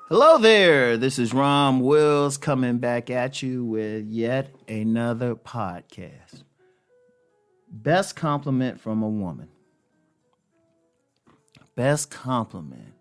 Hello there. This is Rom Wills coming back at you with yet another podcast. Best compliment from a woman. Best compliment.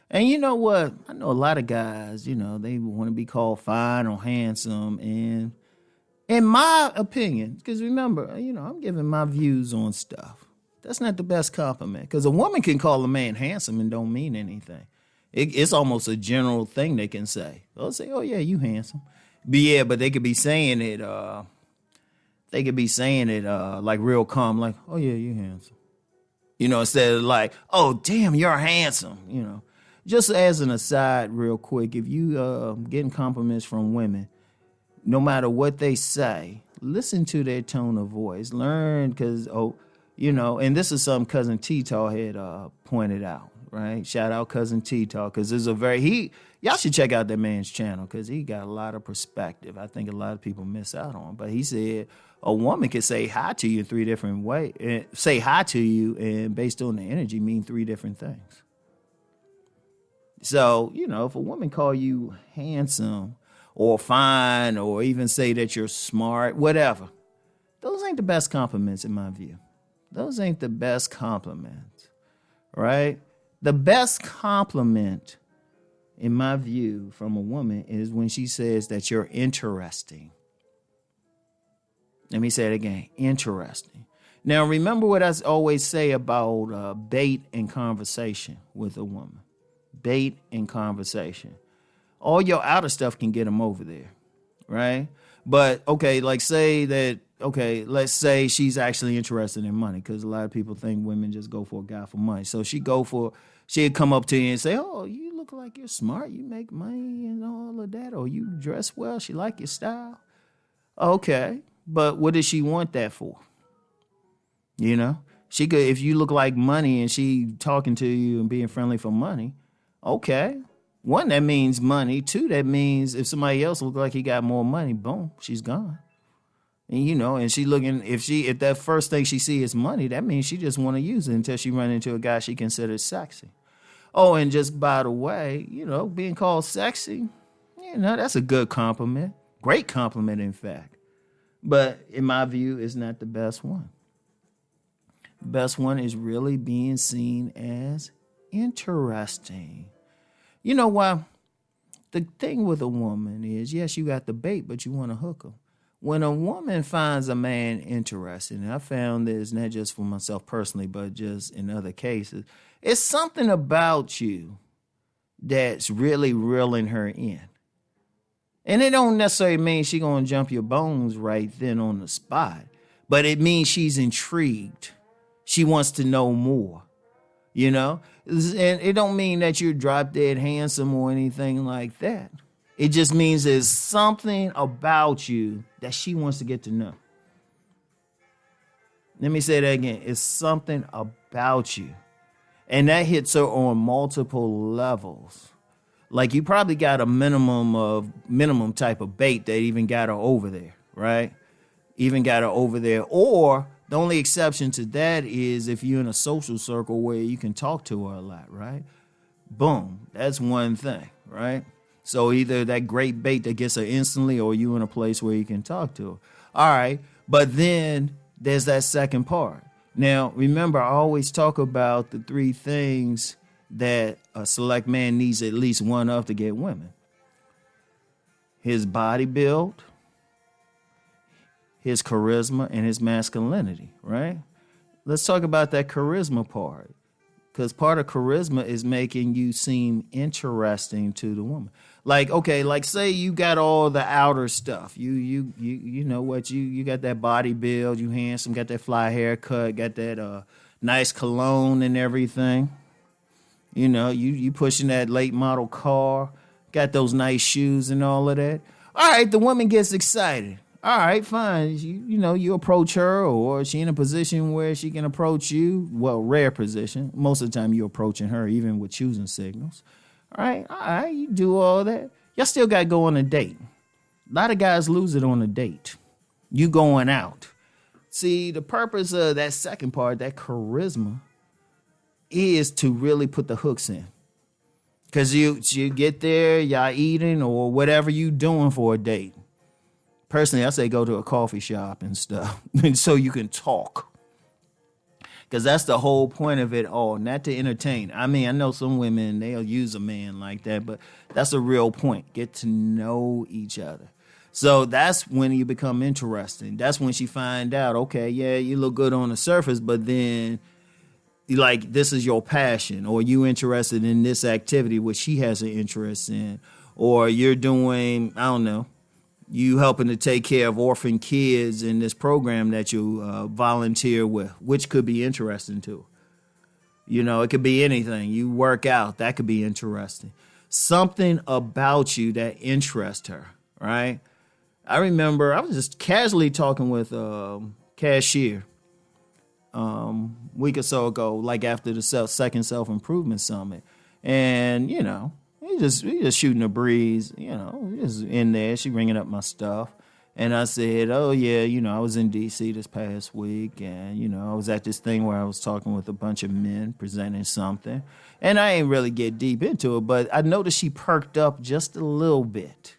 And you know what? I know a lot of guys, they want to be called fine or handsome. And in my opinion, because remember, I'm giving my views on stuff. That's not the best compliment. Because a woman can call a man handsome and don't mean anything. It's almost a general thing they can say. They'll say, "Oh yeah, you handsome," but they could be saying it. Like real calm, like, "Oh yeah, you handsome." Instead of like, "Oh damn, you're handsome." Just as an aside, real quick, if you getting compliments from women, no matter what they say, listen to their tone of voice. Learn, because and this is something Cousin T-Taw had pointed out. Right, shout out Cousin T-Taw, because there's y'all should check out that man's channel because he got a lot of perspective. I think a lot of people miss out on. But he said a woman can say hi to you three different ways. Say hi to you, and based on the energy, mean three different things. So if a woman call you handsome or fine, or even say that you're smart, whatever, those ain't the best compliments in my view. Those ain't the best compliments, right? The best compliment, in my view, from a woman is when she says that you're interesting. Let me say it again, interesting. Now, remember what I always say about bait and conversation with a woman. Bait and conversation. All your outer stuff can get them over there, right? But, let's say she's actually interested in money, because a lot of people think women just go for a guy for money. So she'd come up to you and say, "Oh, you look like you're smart. You make money and all of that. Or you dress well. She like your style." Okay, but what does she want that for? She could, if you look like money and she talking to you and being friendly for money, okay. One, that means money. Two, that means if somebody else look like he got more money, boom, she's gone. And and she looking, if that first thing she see is money, that means she just want to use it until she run into a guy she considers sexy. Oh, and just by the way, being called sexy, that's a good compliment. Great compliment, in fact. But in my view, it's not the best one. The best one is really being seen as interesting. You know why? The thing with a woman is, yes, you got the bait, but you want to hook her. When a woman finds a man interesting, and I found this not just for myself personally, but just in other cases, it's something about you that's really reeling her in. And it don't necessarily mean she's going to jump your bones right then on the spot, but it means she's intrigued. She wants to know more, And it don't mean that you're drop dead handsome or anything like that. It just means there's something about you that she wants to get to know. Let me say that again. It's something about you. And that hits her on multiple levels. Like you probably got a minimum type of bait that even got her over there, right? Even got her over there. Or the only exception to that is if you're in a social circle where you can talk to her a lot, right? Boom. That's one thing, right? So either that great bait that gets her instantly, or you in a place where you can talk to her. All right. But then there's that second part. Now, remember, I always talk about the three things that a select man needs at least one of to get women. His body build, his charisma, and his masculinity, right? Let's talk about that charisma part. Because part of charisma is making you seem interesting to the woman. Like, okay, say you got all the outer stuff. You know what, you got that body build, you handsome, got that fly haircut, got that nice cologne and everything. You pushing that late model car, got those nice shoes and all of that. All right, the woman gets excited. All right, fine. You approach her, or she in a position where she can approach you. Well, rare position. Most of the time you're approaching her, even with choosing signals. All right, you do all that. Y'all still got to go on a date. A lot of guys lose it on a date. You going out. See, the purpose of that second part, that charisma, is to really put the hooks in. Because you get there, y'all eating or whatever you doing for a date. Personally, I say go to a coffee shop and stuff so you can talk. Because that's the whole point of it all, not to entertain. I mean, I know some women, they'll use a man like that, but that's a real point. Get to know each other. So that's when you become interesting. That's when she find out, okay, yeah, you look good on the surface, but then like this is your passion, or you interested in this activity which she has an interest in, or you're doing, I don't know, you helping to take care of orphan kids in this program that you volunteer with, which could be interesting too. You know, it could be anything. You work out, that could be interesting. Something about you that interests her, right? I remember I was just casually talking with a cashier week or so ago, like after the second self-improvement summit. And, you know, we just shooting a breeze, you know, just in there. She bringing up my stuff. And I said, oh, yeah, you know, I was in D.C. this past week. And, you know, I was at this thing where I was talking with a bunch of men presenting something. And I ain't really get deep into it, but I noticed she perked up just a little bit.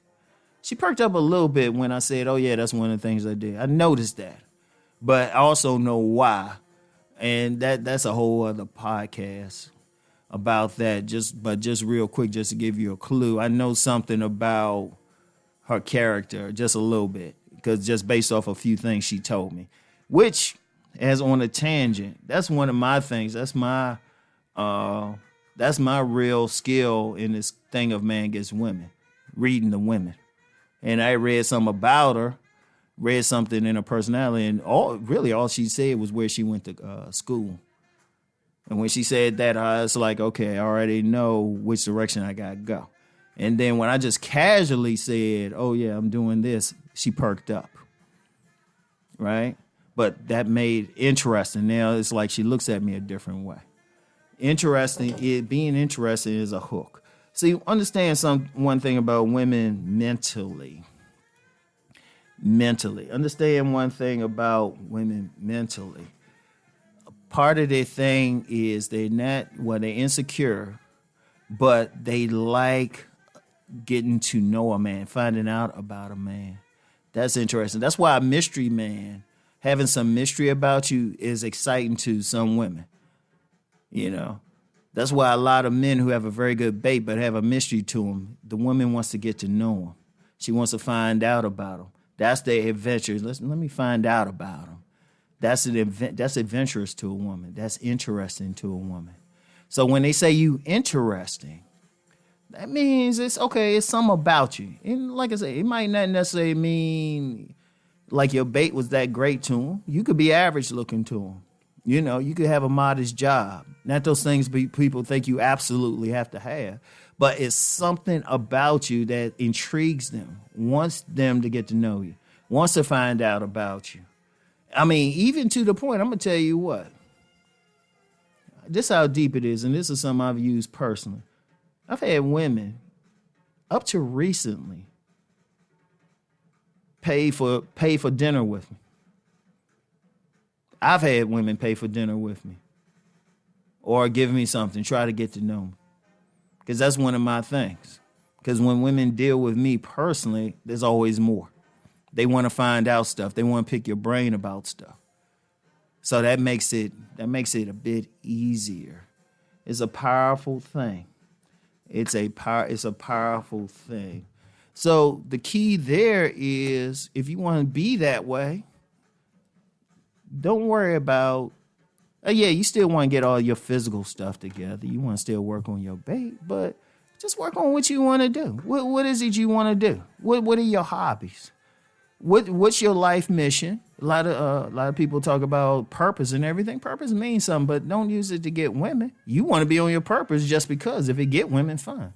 She perked up a little bit when I said, oh, yeah, that's one of the things I did. I noticed that. But I also know why. And that's a whole other podcast about that. But just real quick, just to give you a clue, I know something about her character, just a little bit, because just based off a few things she told me, which, as on a tangent, that's one of my things. That's my real skill in this thing of man gets women, reading the women. And I read something about her, read something in her personality, and all she said was where she went to school. And when she said that, I was like, okay, I already know which direction I got to go. And then when I just casually said, oh, yeah, I'm doing this, she perked up, right? But that made interesting. Now it's like she looks at me a different way. Being interesting is a hook. See, understand one thing about women mentally. Understand one thing about women mentally. Part of their thing is they're insecure, but they like getting to know a man, finding out about a man. That's interesting. That's why a mystery man, having some mystery about you, is exciting to some women. You know, that's why a lot of men who have a very good bait but have a mystery to them, the woman wants to get to know them. She wants to find out about them. That's their adventure. Let me find out about them. That's adventurous to a woman. That's interesting to a woman. So when they say you interesting, that means it's okay. It's something about you. And like I say, it might not necessarily mean like your bait was that great to him. You could be average looking to him. You know, you could have a modest job. Not those things people think you absolutely have to have. But it's something about you that intrigues them, wants them to get to know you, wants to find out about you. I mean, even to the point, I'm going to tell you what. This is how deep it is, and this is something I've used personally. I've had women, up to recently, pay for dinner with me. I've had women pay for dinner with me. Or give me something, try to get to know me. Because that's one of my things. Because when women deal with me personally, there's always more. They want to find out stuff. They want to pick your brain about stuff. So that makes it a bit easier. It's a powerful thing. It's a powerful thing. So the key there is, if you want to be that way, don't worry about, you still want to get all your physical stuff together. You want to still work on your bait, but just work on what you want to do. What is it you want to do? What are your hobbies? What's your life mission? A lot of people talk about purpose and everything. Purpose means something, but don't use it to get women. You want to be on your purpose just because. If it get women, fine.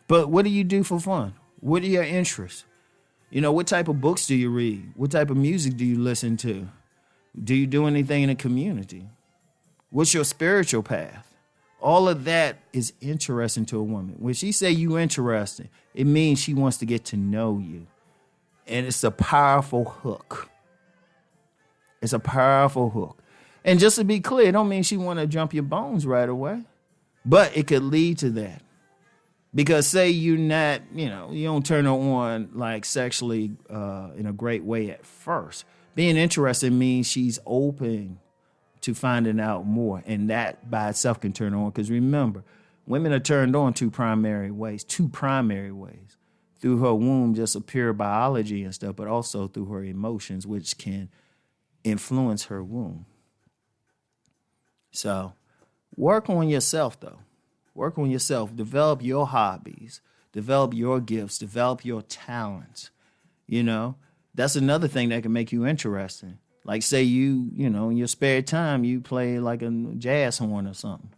But what do you do for fun? What are your interests? You know, what type of books do you read? What type of music do you listen to? Do you do anything in the community? What's your spiritual path? All of that is interesting to a woman. When she say you interesting, it means she wants to get to know you. And it's a powerful hook. It's a powerful hook. And just to be clear, it don't mean she want to jump your bones right away. But it could lead to that. Because say you're not, you don't turn her on like sexually in a great way at first. Being interested means she's open to finding out more. And that by itself can turn her on. Because remember, women are turned on two primary ways. Through her womb, just a pure biology and stuff, but also through her emotions, which can influence her womb. So work on yourself, though. Work on yourself. Develop your hobbies. Develop your gifts. Develop your talents. That's another thing that can make you interesting. Like say in your spare time, you play like a jazz horn or something,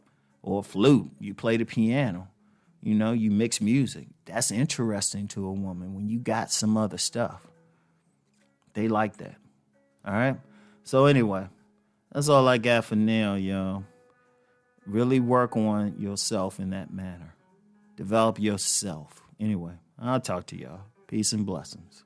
or a flute. You play the piano. You mix music. That's interesting to a woman when you got some other stuff. They like that. All right? So anyway, that's all I got for now, y'all. Really work on yourself in that manner. Develop yourself. Anyway, I'll talk to y'all. Peace and blessings.